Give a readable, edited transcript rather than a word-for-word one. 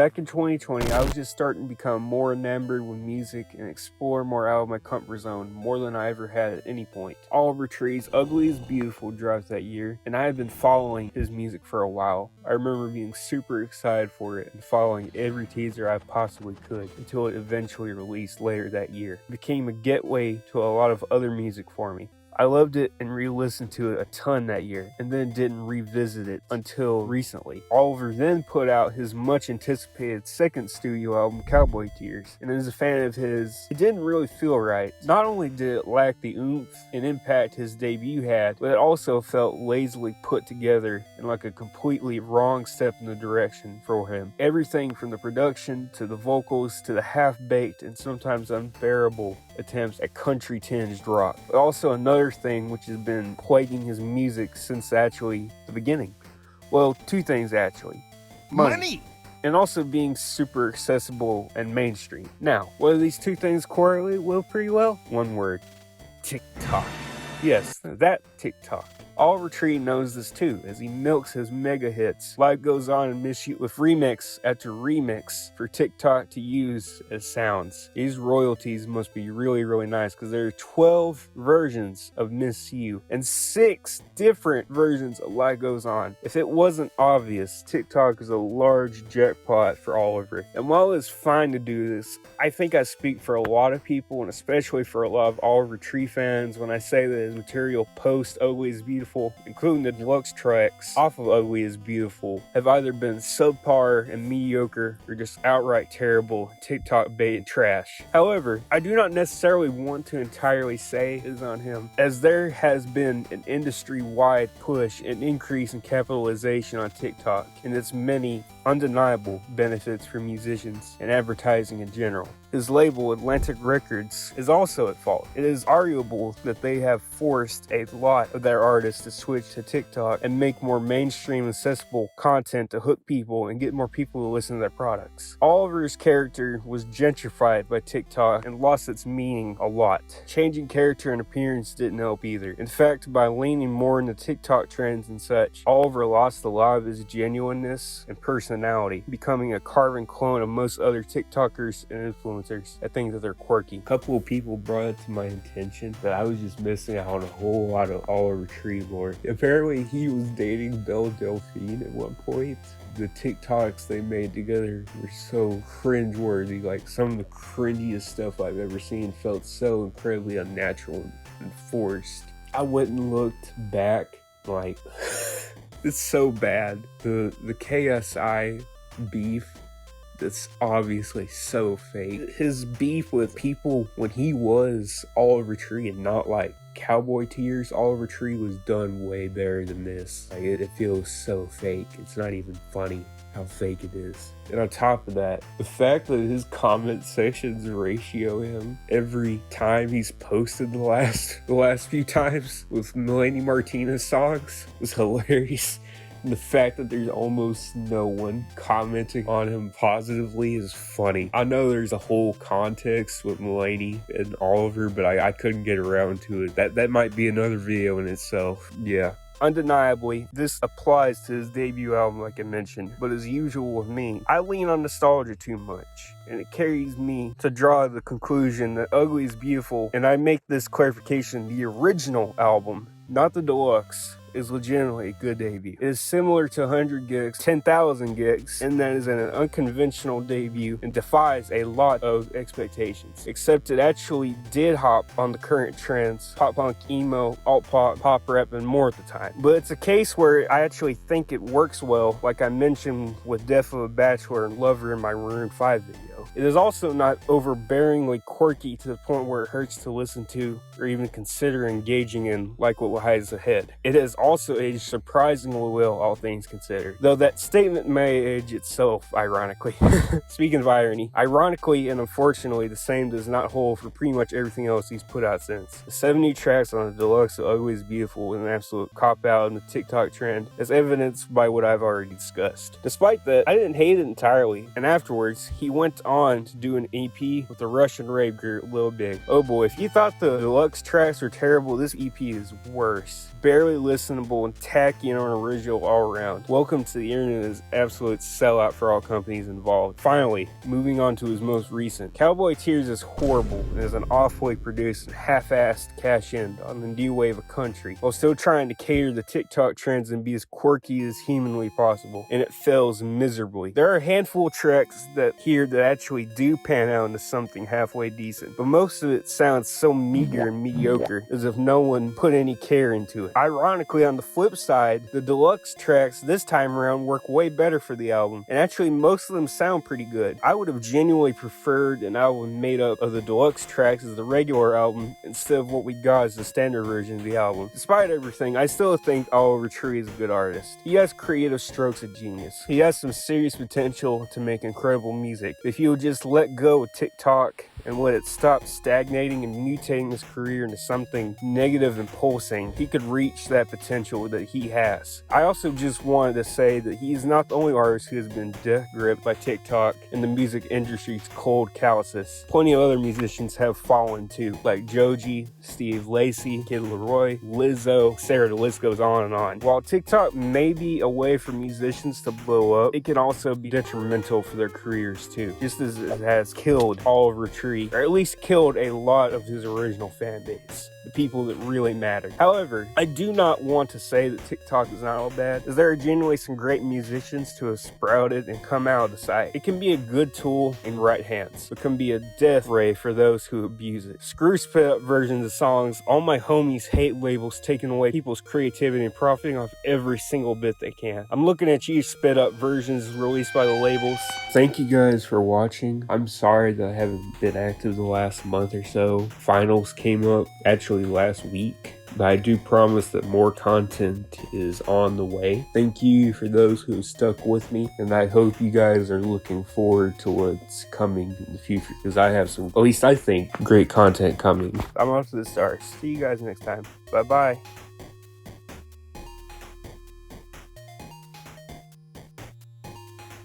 Back in 2020, I was just starting to become more enamored with music and explore more out of my comfort zone more than I ever had at any point. Oliver Tree's Ugly is Beautiful dropped that year, and I had been following his music for a while. I remember being super excited for it and following every teaser I possibly could until it eventually released later that year. It became a gateway to a lot of other music for me. I loved it and re-listened to it a ton that year, and then didn't revisit it until recently. Oliver then put out his much-anticipated second studio album, Cowboy Tears, and as a fan of his, it didn't really feel right. Not only did it lack the oomph and impact his debut had, but it also felt lazily put together and like a completely wrong step in the direction for him. Everything from the production to the vocals to the half-baked and sometimes unbearable attempts at country-tinged rock. But also another thing which has been plaguing his music since actually the beginning. Well, two things actually. Money! And also being super accessible and mainstream. Now, whether these two things correlate pretty well? One word. TikTok. Yes, that TikTok. Oliver Tree knows this too, as he milks his mega hits. Life Goes On and Miss You with remix after remix for TikTok to use as sounds. These royalties must be really, really nice, because there are 12 versions of Miss You and 6 different versions of Life Goes On. If it wasn't obvious, TikTok is a large jackpot for Oliver. And while it's fine to do this, I think I speak for a lot of people, and especially for a lot of Oliver Tree fans, when I say that his material post Ugly is Beautiful, including the deluxe tracks off of Ugly is Beautiful, have either been subpar and mediocre or just outright terrible, TikTok bait and trash. However, I do not necessarily want to entirely say it is on him, as there has been an industry-wide push and increase in capitalization on TikTok and its many undeniable benefits for musicians and advertising in general. His label, Atlantic Records, is also at fault. It is arguable that they have forced a lot of their artists to switch to TikTok and make more mainstream accessible content to hook people and get more people to listen to their products. Oliver's character was gentrified by TikTok and lost its meaning a lot. Changing character and appearance didn't help either. In fact, by leaning more into TikTok trends and such, Oliver lost a lot of his genuineness and personality, becoming a carbon clone of most other TikTokers and influencers that think that they're quirky. A couple of people brought it to my attention that I was just missing out on a whole lot of Oliver Tree lore. Apparently he was dating Belle Delphine at one point. The TikToks they made together were so cringeworthy. Like, some of the cringiest stuff I've ever seen felt so incredibly unnatural and forced. I went and looked back, like, it's so bad. The KSI beef, that's obviously so fake. His beef with people when he was Oliver Tree and not like Cowboy Tears, Oliver Tree was done way better than this. Like, it feels so fake. It's not even funny how fake it is. And on top of that, the fact that his comment sections ratio him every time he's posted the last few times with Melanie Martinez songs was hilarious. And the fact that there's almost no one commenting on him positively is funny. I know there's a whole context with Mulaney and Oliver, but I couldn't get around to it. That might be another video in itself. Yeah. Undeniably, this applies to his debut album like I mentioned, but as usual with me, I lean on nostalgia too much, and it carries me to draw the conclusion that Ugly is Beautiful, and I make this clarification, the original album, not the deluxe, is legitimately a good debut. It is similar to 100 gigs, 10,000 gigs, and that is an unconventional debut and defies a lot of expectations. Except it actually did hop on the current trends, pop punk, emo, alt pop, pop rap, and more at the time. But it's a case where I actually think it works well, like I mentioned with Death of a Bachelor and Lover in my Maroon 5 video. It is also not overbearingly quirky to the point where it hurts to listen to or even consider engaging in, like what lies ahead. It has also aged surprisingly well, all things considered. Though that statement may age itself, ironically. Speaking of irony, ironically and unfortunately, the same does not hold for pretty much everything else he's put out since. The 70 tracks on the deluxe of Ugly is Beautiful is an absolute cop-out in the TikTok trend, as evidenced by what I've already discussed. Despite that, I didn't hate it entirely, and afterwards, he went on to do an EP with the Russian rave group Lil Big. Oh boy, if you thought the deluxe tracks were terrible, this EP is worse. Barely listened listenable and tacky and original all around. Welcome to the internet is absolute sellout for all companies involved. Finally, moving on to his most recent. Cowboy Tears is horrible and is an awfully produced and half-assed cash in on the new wave of country, while still trying to cater to TikTok trends and be as quirky as humanly possible, and it fails miserably. There are a handful of tracks that actually do pan out into something halfway decent, but most of it sounds so meager and mediocre, as if no one put any care into it. Ironically, on the flip side, the deluxe tracks this time around work way better for the album, and actually most of them sound pretty good. I would have genuinely preferred an album made up of the deluxe tracks as the regular album, instead of what we got as the standard version of the album. Despite everything, I still think Oliver Tree is a good artist. He has creative strokes of genius. He has some serious potential to make incredible music. If he would just let go of TikTok and let it stop stagnating and mutating his career into something negative and pulsing, he could reach that potential that he has. I also just wanted to say that he is not the only artist who has been death gripped by TikTok and the music industry's cold calluses. Plenty of other musicians have fallen too, like Joji, Steve Lacy, Kid Laroi, Lizzo, Sarah, the list goes on and on. While TikTok may be a way for musicians to blow up, it can also be detrimental for their careers too, just as it has killed Oliver Tree, or at least killed a lot of his original fan base, the people that really mattered. However, I do not want to say that TikTok is not all bad, as there are genuinely some great musicians to have sprouted and come out of the site. It can be a good tool in right hands, but can be a death ray for those who abuse it. Screw sped up versions of songs. All my homies hate labels taking away people's creativity and profiting off every single bit they can. I'm looking at you, sped up versions released by the labels. Thank you guys for watching. I'm sorry that I haven't been active the last month or so. Finals came up actually last week, but I do promise that more content is on the way. Thank you for those who have stuck with me, and I hope you guys are looking forward to what's coming in the future, because I have some, at least I think, great content coming. I'm off to the stars. See you guys next time. Bye bye.